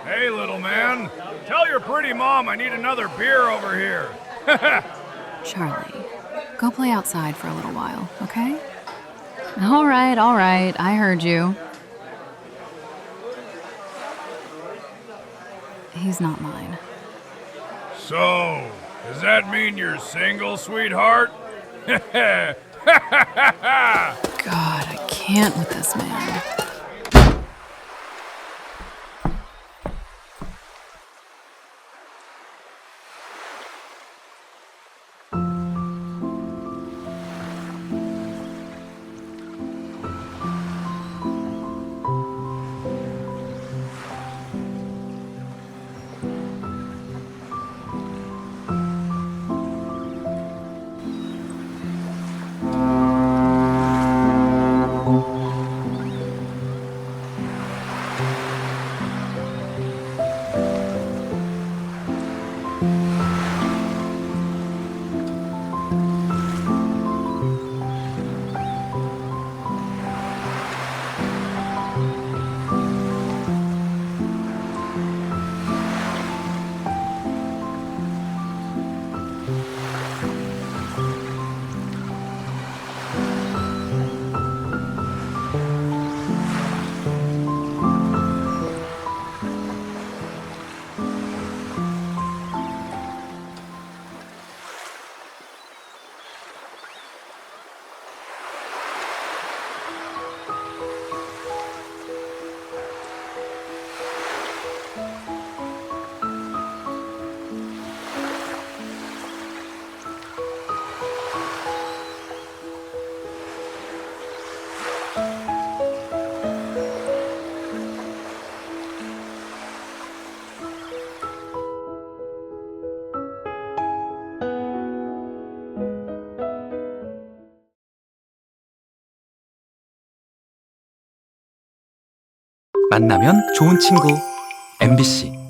Hey, little man. Tell your pretty mom I need another beer over here. Charlie, go play outside for a little while, okay? All right, I heard you. He's not mine. So, does that mean you're single, sweetheart? God, I can't with this man. 만나면 좋은 친구 MBC